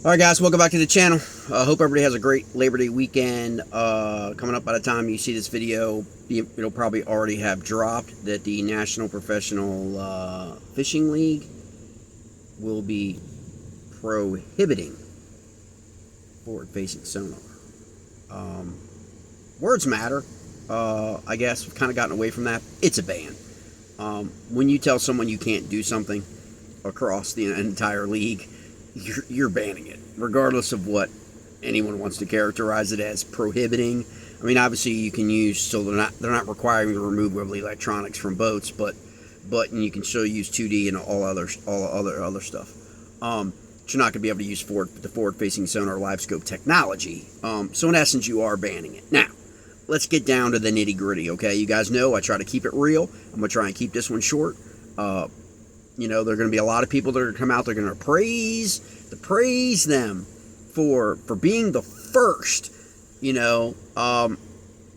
Alright guys, welcome back to the channel. Hope everybody has a great Labor Day weekend. Coming up by the time you see this video, it'll probably already have dropped that the National Professional Fishing League will be prohibiting forward-facing sonar. Words matter. I guess we've kind of gotten away from that. It's a ban. When you tell someone you can't do something across the entire league, you're banning it, regardless of what anyone wants to characterize it as prohibiting. I mean, obviously you can use, so they're not requiring the removal of electronics from boats, but you can still use 2D and all other stuff. But you're not going to be able to use the forward-facing sonar Livescope technology. So in essence, you are banning it. Now, let's get down to the nitty-gritty. Okay, you guys know I try to keep it real. I'm going to try and keep this one short. You know, there are going to be a lot of people that are going to come out. They're going to praise them for being the first. You know,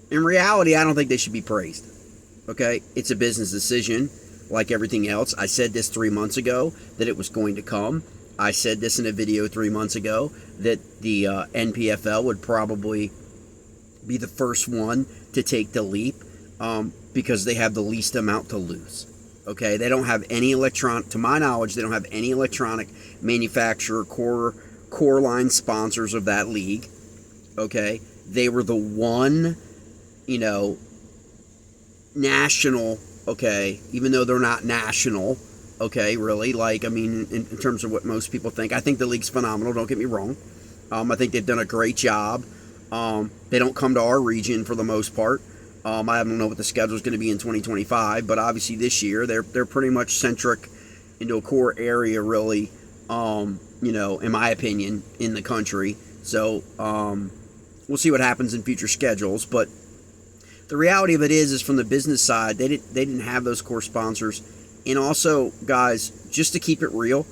in reality, I don't think they should be praised. Okay, it's a business decision, like everything else. I said this 3 months ago that it was going to come. I said this in a video 3 months ago that the NPFL would probably be the first one to take the leap because they have the least amount to lose. Okay, they don't have any to my knowledge, they don't have any electronic manufacturer core line sponsors of that league. Okay, they were the one, you know, national. Okay, even though they're not national. Okay, really, like, I mean, in terms of what most people think, I think the league's phenomenal. Don't get me wrong. I think they've done a great job. They don't come to our region for the most part. I don't know what the schedule is going to be in 2025, but obviously this year they're pretty much centric into a core area, really. You know, in my opinion, in the country. So we'll see what happens in future schedules. But the reality of it is from the business side, they didn't have those core sponsors, and also, guys, just to keep it real,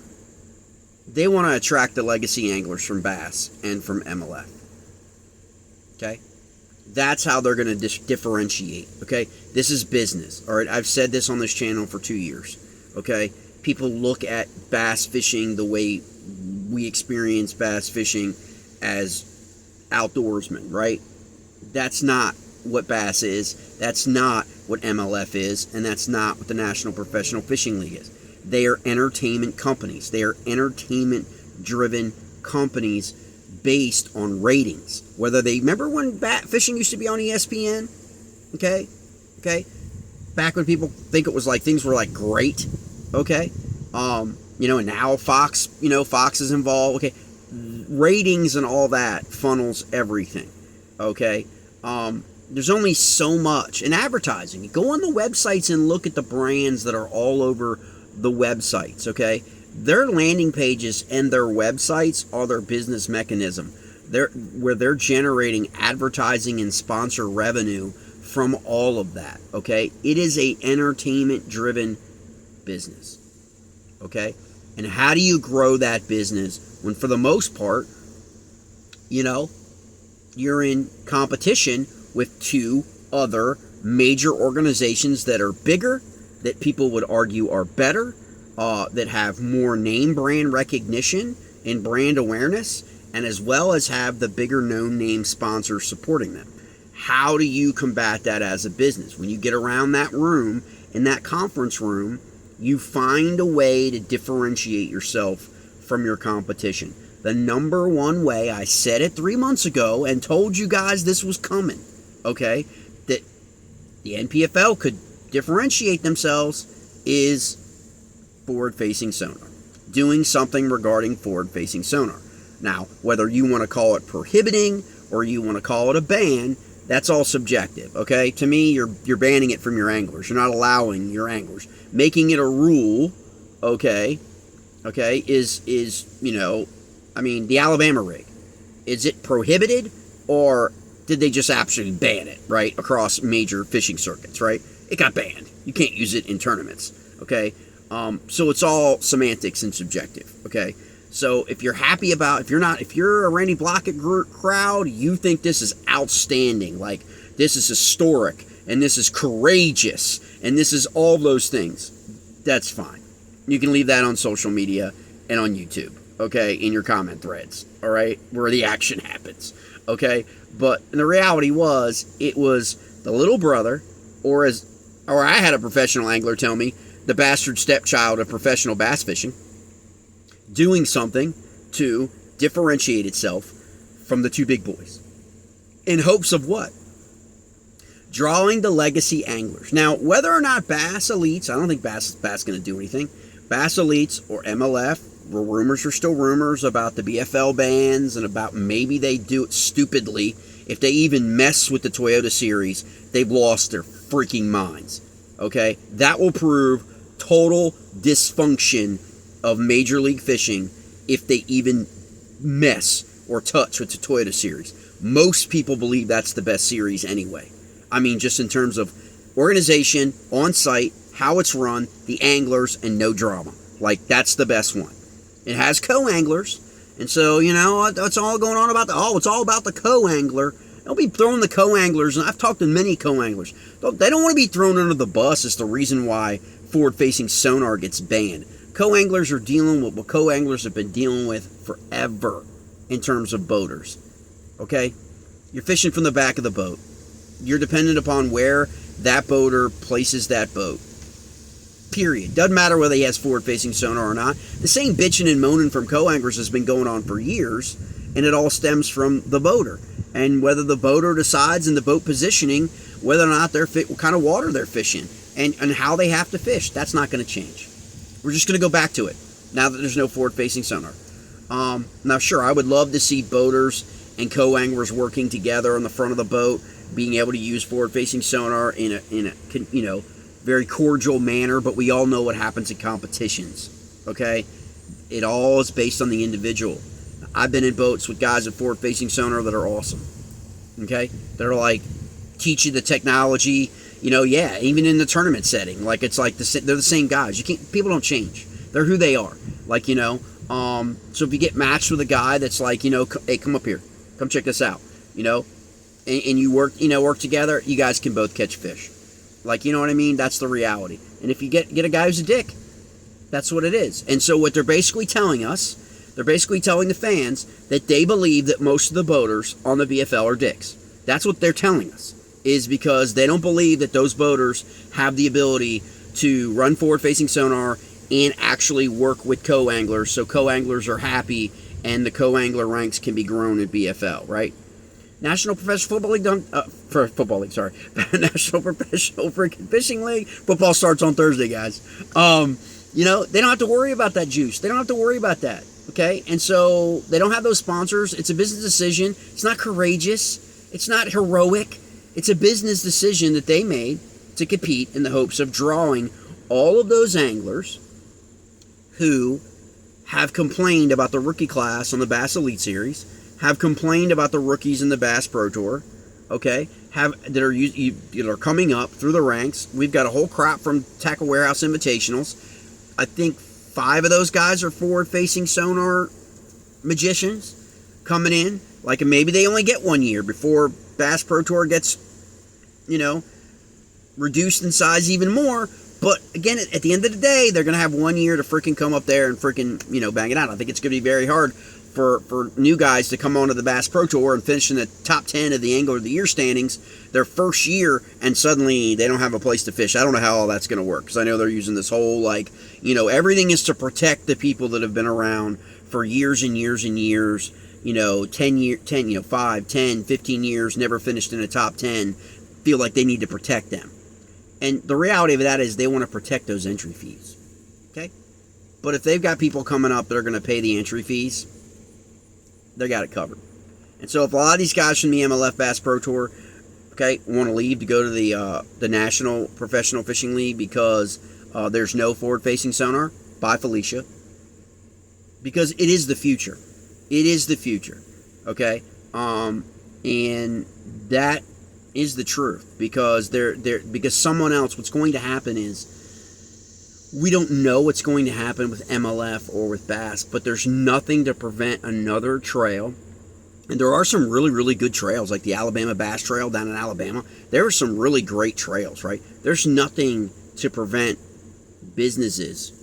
they want to attract the legacy anglers from Bass and from MLF. Okay. That's how they're going to differentiate, okay? This is business, all right? I've said this on this channel for 2 years, okay? People look at bass fishing the way we experience bass fishing as outdoorsmen, right? That's not what bass is. That's not what MLF is, and that's not what the National Professional Fishing League is. They are entertainment companies. They are entertainment-driven companies based on ratings. Whether they remember when fishing used to be on ESPN, okay, back when people think it was like things were like great, okay, you know, and now Fox, you know, Fox is involved, okay, ratings and all that funnels everything, okay. There's only so much in advertising. You go on the websites and look at the brands that are all over the websites, okay. Their landing pages and their websites are their business mechanism. Where they're generating advertising and sponsor revenue from all of that, okay? It is a entertainment-driven business, okay? And how do you grow that business when, for the most part, you know, you're in competition with two other major organizations that are bigger, that people would argue are better, that have more name brand recognition and brand awareness, and as well as have the bigger known name sponsors supporting them. How do you combat that as a business? When you get around that room, in that conference room, you find a way to differentiate yourself from your competition. The number one way, I said it 3 months ago and told you guys this was coming, okay, that the NPFL could differentiate themselves is forward-facing sonar, doing something regarding forward-facing sonar. Now, whether you want to call it prohibiting or you want to call it a ban, that's all subjective, okay? To me, you're banning it from your anglers. You're not allowing your anglers. Making it a rule, okay, is you know, I mean, the Alabama rig. Is it prohibited, or did they just absolutely ban it, right, across major fishing circuits, right? It got banned. You can't use it in tournaments, okay? So it's all semantics and subjective, okay? So if you're happy about, if you're a Randy Blaukat crowd, you think this is outstanding, like this is historic, and this is courageous, and this is all those things, that's fine. You can leave that on social media and on YouTube, okay, in your comment threads, all right, where the action happens, okay? But the reality was, it was the little brother, or I had a professional angler tell me, the bastard stepchild of professional bass fishing, doing something to differentiate itself from the two big boys. In hopes of what? Drawing the legacy anglers. Now, whether or not Bass Elites, I don't think Bass going to do anything. Bass Elites or MLF, where rumors are still rumors about the BFL bans and about maybe they do it stupidly. If they even mess with the Toyota series, they've lost their freaking minds. Okay? That will prove total dysfunction of Major League Fishing if they even mess or touch with the Toyota series. Most people believe that's the best series anyway. I mean, just in terms of organization, on site, how it's run, the anglers, and no drama. Like, that's the best one. It has co-anglers, and so, you know, it's all going on about it's all about the co-angler. Don't be throwing the co-anglers, and I've talked to many co-anglers. They don't want to be thrown under the bus as the reason why forward-facing sonar gets banned. Co-anglers are dealing with what co-anglers have been dealing with forever in terms of boaters. Okay? You're fishing from the back of the boat. You're dependent upon where that boater places that boat. Period. Doesn't matter whether he has forward-facing sonar or not. The same bitching and moaning from co-anglers has been going on for years, and it all stems from the boater. And whether the boater decides in the boat positioning whether or not they're what kind of water they're fishing and how they have to fish. That's not going to change. We're just going to go back to it now that there's no forward-facing sonar. Now, sure, I would love to see boaters and co-anglers working together on the front of the boat, being able to use forward-facing sonar in a very cordial manner, but we all know what happens in competitions, okay? It all is based on the individual. I've been in boats with guys with forward-facing sonar that are awesome, okay? They're like, teach you the technology, even in the tournament setting. Like, it's like, they're the same guys. People don't change. They're who they are. Like, so if you get matched with a guy that's like, hey, come up here. Come check this out, and you work together, you guys can both catch fish. Like, you know what I mean? That's the reality. And if you get a guy who's a dick, that's what it is. And so what they're basically telling us, they're basically telling the fans that they believe that most of the boaters on the BFL are dicks. That's what they're telling us, is because they don't believe that those boaters have the ability to run forward-facing sonar and actually work with co-anglers, so co-anglers are happy and the co-angler ranks can be grown in BFL, right? National Professional Football League, National Professional Freaking Fishing League. Football starts on Thursday, guys. They don't have to worry about that juice. They don't have to worry about that, okay? And so they don't have those sponsors. It's a business decision. It's not courageous. It's not heroic. It's a business decision that they made to compete in the hopes of drawing all of those anglers who have complained about the rookie class on the Bass Elite Series, have complained about the rookies in the Bass Pro Tour, okay, that are coming up through the ranks. We've got a whole crop from Tackle Warehouse Invitationals. I think 5 of those guys are forward-facing sonar magicians coming in. Like, maybe they only get 1 year before Bass Pro Tour gets, reduced in size even more. But again, at the end of the day, they're going to have 1 year to freaking come up there and freaking, bang it out. I think it's going to be very hard for new guys to come onto the Bass Pro Tour and finish in the top 10 of the Angler of the Year standings their first year, and suddenly they don't have a place to fish. I don't know how all that's going to work, because I know they're using this whole, everything is to protect the people that have been around for years and years and years, 5, 10, 15 years, never finished in the top 10, feel like they need to protect them. And the reality of that is they want to protect those entry fees, okay? But if they've got people coming up that are going to pay the entry fees, they got it covered. And so if a lot of these guys from the MLF Bass Pro Tour, okay, want to leave to go to the National Professional Fishing League because there's no forward-facing sonar, bye Felicia. Because it is the future. It is the future, okay? And that is the truth, because because someone else, what's going to happen is, we don't know what's going to happen with MLF or with Bass, but there's nothing to prevent another trail. And there are some really, really good trails, like the Alabama Bass Trail down in Alabama. There are some really great trails, right? There's nothing to prevent businesses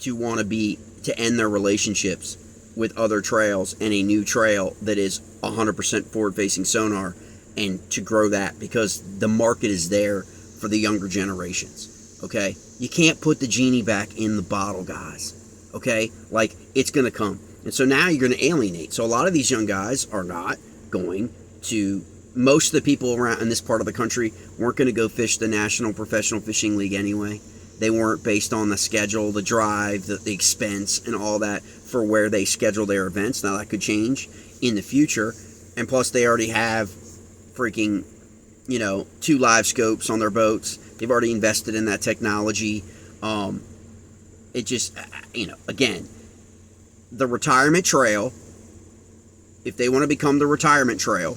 to want to be to end their relationships with other trails and a new trail that is 100% forward-facing sonar, and to grow that, because the market is there for the younger generations. Okay, you can't put the genie back in the bottle, guys. Okay, like, it's going to come. And so now you're going to alienate. So a lot of these young guys are not going to, most of the people around in this part of the country weren't going to go fish the National Professional Fishing League anyway. They weren't, based on the schedule, the drive, the expense, and all that for where they schedule their events. Now that could change in the future. And plus they already have freaking, 2 Livescopes on their boats. They've already invested in that technology. It just, again, the retirement trail, if they want to become the retirement trail,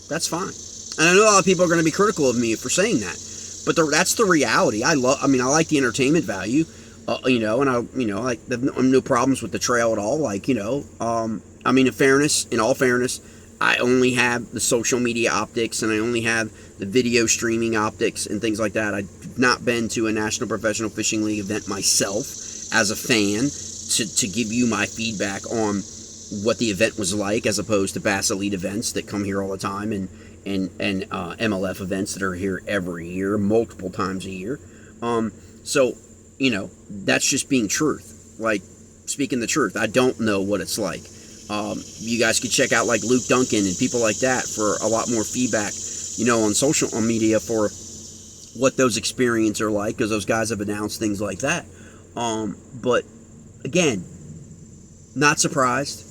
that's fine. And I know a lot of people are going to be critical of me for saying that, but that's the reality. I like the entertainment value, and I have no problems with the trail at all. In all fairness, I only have the social media optics, and I only have the video streaming optics and things like that. I've not been to a National Professional Fishing League event myself as a fan to give you my feedback on what the event was like, as opposed to Bass Elite events that come here all the time, and MLF events that are here every year, multiple times a year. So, that's just being truth. Like, speaking the truth, I don't know what it's like. You guys could check out like Luke Duncan and people like that for a lot more feedback, on social media for what those experiences are like, because those guys have announced things like that. But again, not surprised.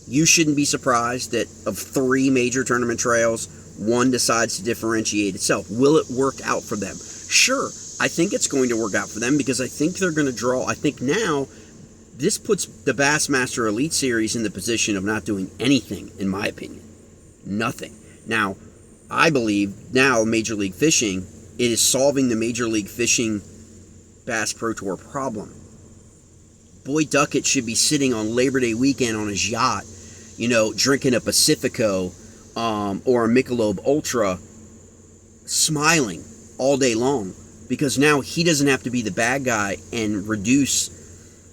You shouldn't be surprised that of 3 major tournament trails, one decides to differentiate itself. Will it work out for them? Sure, I think it's going to work out for them, because I think they're going to draw. I think now this puts the Bassmaster Elite Series in the position of not doing anything, in my opinion. Nothing. Now, I believe now Major League Fishing, it is solving the Major League Fishing Bass Pro Tour problem. Boy Duckett should be sitting on Labor Day weekend on his yacht, drinking a Pacifico or a Michelob Ultra, smiling all day long, because now he doesn't have to be the bad guy and reduce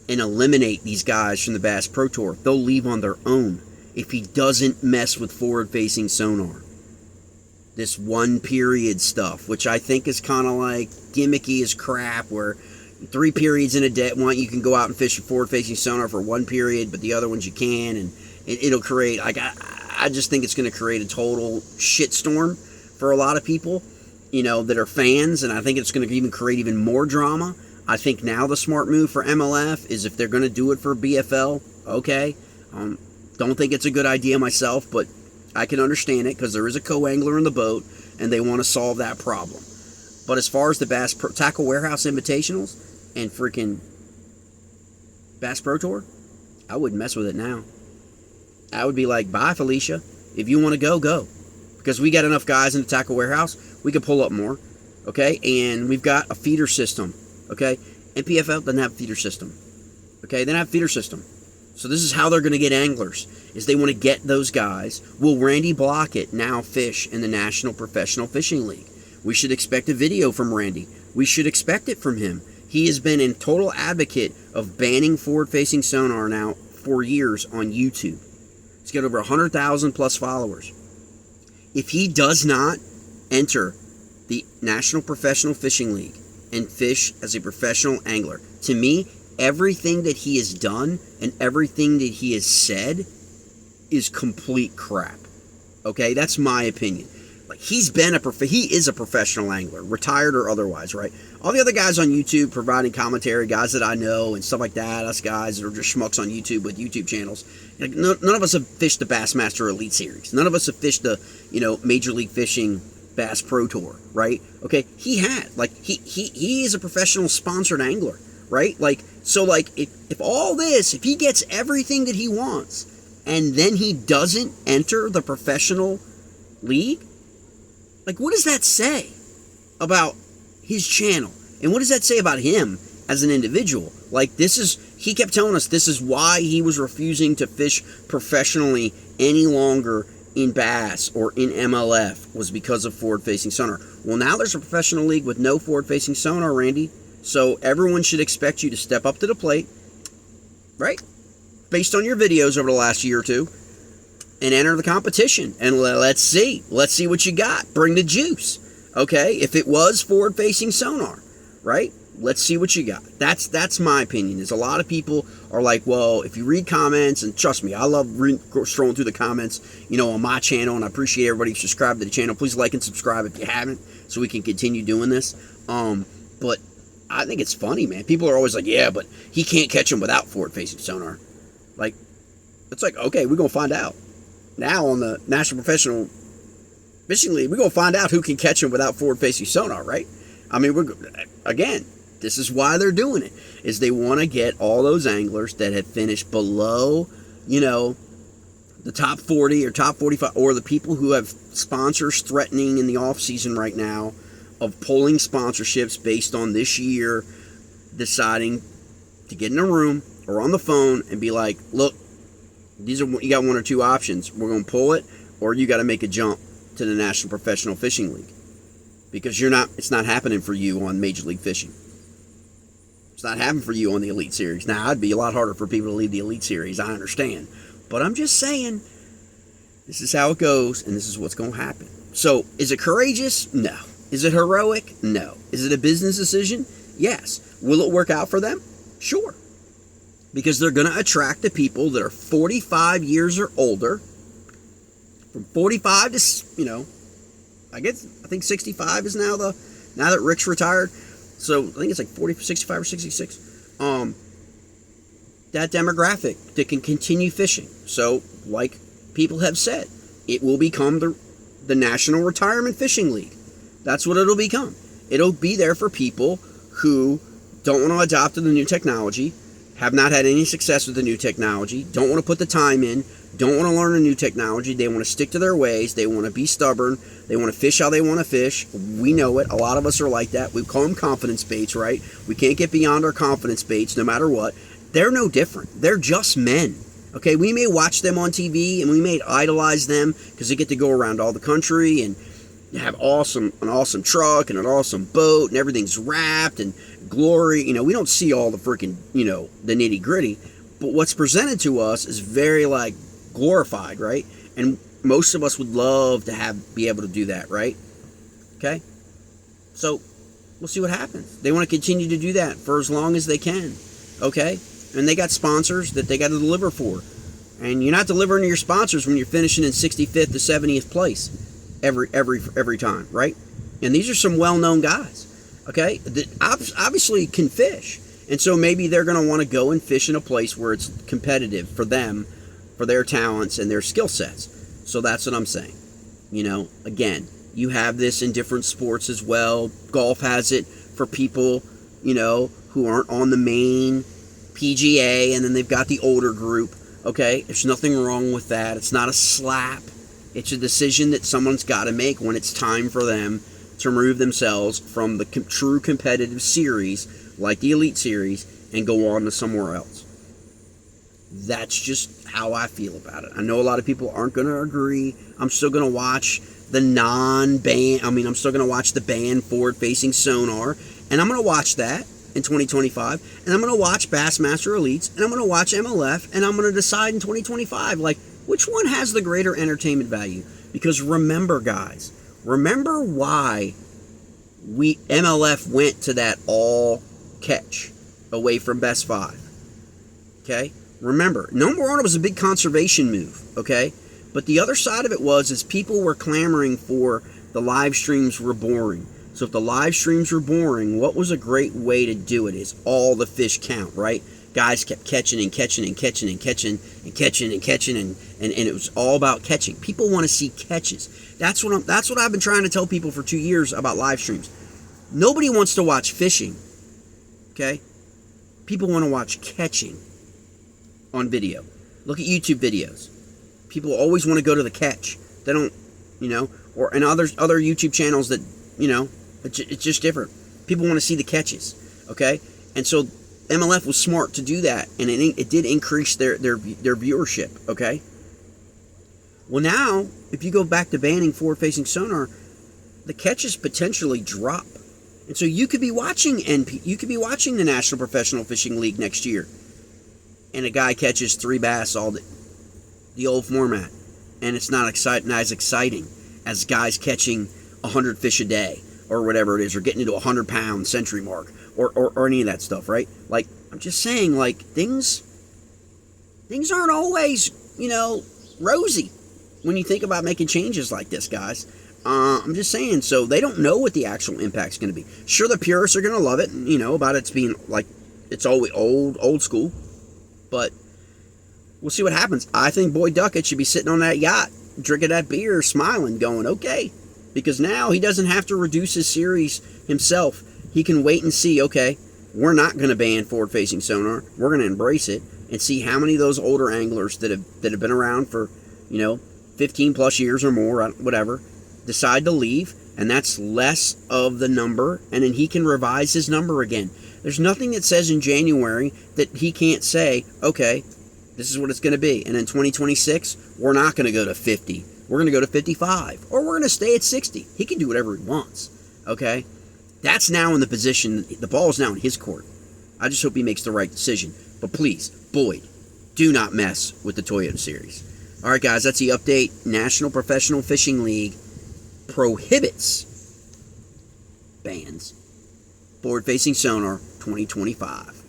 and eliminate these guys from the Bass Pro Tour. They'll leave on their own if he doesn't mess with forward-facing sonar. This one period stuff, which I think is kind of like gimmicky as crap, where 3 periods in a day, you can go out and fish a forward-facing sonar for 1 period, but the other ones you can, and it'll create, I just think it's going to create a total shitstorm for a lot of people, that are fans, and I think it's going to even create even more drama. I think now the smart move for MLF is, if they're going to do it for BFL, okay. Don't think it's a good idea myself, but I can understand it, because there is a co-angler in the boat, and they want to solve that problem. But as far as the Tackle Warehouse Invitationals and freaking Bass Pro Tour, I wouldn't mess with it now. I would be like, bye, Felicia. If you want to go, go. Because we got enough guys in the Tackle Warehouse, we can pull up more. Okay? And we've got a feeder system. Okay? NPFL doesn't have a feeder system. Okay? They don't have a feeder system. So this is how they're going to get anglers, is they want to get those guys. Will Randy Blaukat now fish in the National Professional Fishing League? We should expect a video from Randy. We should expect it from him. He has been a total advocate of banning forward-facing sonar now for years on YouTube. He's got over 100,000 plus followers. If he does not enter the National Professional Fishing League and fish as a professional angler, to me, everything that he has done and everything that he has said is complete crap. Okay, that's my opinion. Like, he is a professional angler, retired or otherwise, right? All the other guys on YouTube providing commentary, guys that I know and stuff like that, us guys that are just schmucks on YouTube with YouTube channels. Like, none of us have fished the Bassmaster Elite Series. None of us have fished the, Major League Fishing Bass Pro Tour, right? Okay, he is a professional sponsored angler, right? Like, so like, if he gets everything that he wants and then he doesn't enter the professional league, like, what does that say about his channel? And what does that say about him as an individual? Like, he kept telling us this is why he was refusing to fish professionally any longer in Bass or in MLF, was because of forward-facing sonar. Well, now there's a professional league with no forward-facing sonar, Randy. So everyone should expect you to step up to the plate, right? Based on your videos over the last year or two, and enter the competition. And let's see what you got. Bring the juice, okay? If it was forward-facing sonar, right? Let's see what you got. That's my opinion. Is a lot of people are like, well, if you read comments, and trust me, I love strolling through the comments, on my channel, and I appreciate everybody who subscribed to the channel. Please like and subscribe if you haven't, so we can continue doing this. But I think it's funny, man. People are always like, yeah, but he can't catch them without forward-facing sonar. Like, it's like, okay, we're gonna find out. Now on the National Professional Fishing League, we're gonna find out who can catch them without forward-facing sonar, right? I mean, this is why they're doing it, is they want to get all those anglers that have finished below, the top 40 or top 45, or the people who have sponsors threatening in the off season right now of pulling sponsorships based on this year deciding to get in a room or on the phone and be like, look, you got one or two options. We're going to pull it, or you got to make a jump to the National Professional Fishing League. Because it's not happening for you on Major League Fishing. It's not happening for you on the Elite Series. Now, it'd be a lot harder for people to leave the Elite Series, I understand. But I'm just saying, this is how it goes, and this is what's going to happen. So, is it courageous? No. Is it heroic? No. Is it a business decision? Yes. Will it work out for them? Sure. Because they're going to attract the people that are 45 years or older. From 45 to, I think 65 is now that Rick's retired. So I think it's like 65 or 66. That demographic that can continue fishing. So, like people have said, it will become the National Retirement Fishing League. That's what it'll become. It'll be there for people who don't want to adopt the new technology, have not had any success with the new technology, don't want to put the time in, don't want to learn a new technology. They want to stick to their ways. They want to be stubborn. They want to fish how they want to fish. We know it. A lot of us are like that. We call them confidence baits, right? We can't get beyond our confidence baits no matter what. They're no different. They're just men. Okay, we may watch them on TV and we may idolize them because they get to go around all the country and have an awesome truck and an awesome boat and everything's wrapped and glory. We don't see all the freaking, the nitty gritty. But what's presented to us is very glorified, right? And most of us would love to be able to do that, right? Okay? So, we'll see what happens. They want to continue to do that for as long as they can, okay? And they got sponsors that they got to deliver for. And you're not delivering to your sponsors when you're finishing in 65th to 70th place every time, right? And these are some well-known guys, okay? That obviously can fish. And so maybe they're going to want to go and fish in a place where it's competitive for them, for their talents and their skill sets. So that's what I'm saying. Again, you have this in different sports as well. Golf has it for people, who aren't on the main PGA, and then they've got the older group. Okay, there's nothing wrong with that. It's not a slap. It's a decision that someone's got to make when it's time for them to remove themselves from the true competitive series, like the Elite Series, and go on to somewhere else. That's just how I feel about it. I know a lot of people aren't going to agree. I'm still going to watch the I'm still going to watch the band forward-facing sonar, and I'm going to watch that in 2025, and I'm going to watch Bassmaster Elites, and I'm going to watch MLF, and I'm going to decide in 2025, which one has the greater entertainment value? Because remember, guys, why MLF went to that all catch away from Best 5. Okay? Remember, number one, it was a big conservation move, okay? But the other side of it is people were clamoring for the live streams were boring. So if the live streams were boring, what was a great way to do it is all the fish count, right? Guys kept catching and catching and catching and catching and catching and catching, and it was all about catching. People want to see catches. That's what I've been trying to tell people for 2 years about live streams. Nobody wants to watch fishing, okay? People want to watch catching on video. Look at YouTube videos. People always want to go to the catch. They don't, or and other YouTube channels that, it's just different. People want to see the catches, okay? And so MLF was smart to do that, and it did increase their viewership, okay? Well, now, if you go back to banning forward-facing sonar, the catches potentially drop. And so you could be watching the National Professional Fishing League next year. and a guy catches 3 bass all the old format, and it's not as exciting as guys catching 100 fish a day or whatever it is, or getting into a 100-pound century mark, or any of that stuff, right? Like, I'm just saying, like, things aren't always, rosy when you think about making changes like this, guys. I'm just saying, so they don't know what the actual impact's going to be. Sure, the purists are going to love it, about it's being like it's always old school, but we'll see what happens. I think Boyd Duckett should be sitting on that yacht, drinking that beer, smiling, going, okay, because now he doesn't have to reduce his series himself. He can wait and see, okay, we're not going to ban forward-facing sonar. We're going to embrace it and see how many of those older anglers that have been around for, 15 plus years or more, whatever, decide to leave, and that's less of the number, and then he can revise his number again. There's nothing that says in January that he can't say, okay, this is what it's going to be, and in 2026, we're not going to go to 50. We're going to go to 55, or we're going to stay at 60. He can do whatever he wants, okay? That's now in the position, the ball is now in his court. I just hope he makes the right decision. But please, Boyd, do not mess with the Toyota Series. All right, guys, that's the update. National Professional Fishing League prohibits, bans, forward-facing sonar 2025.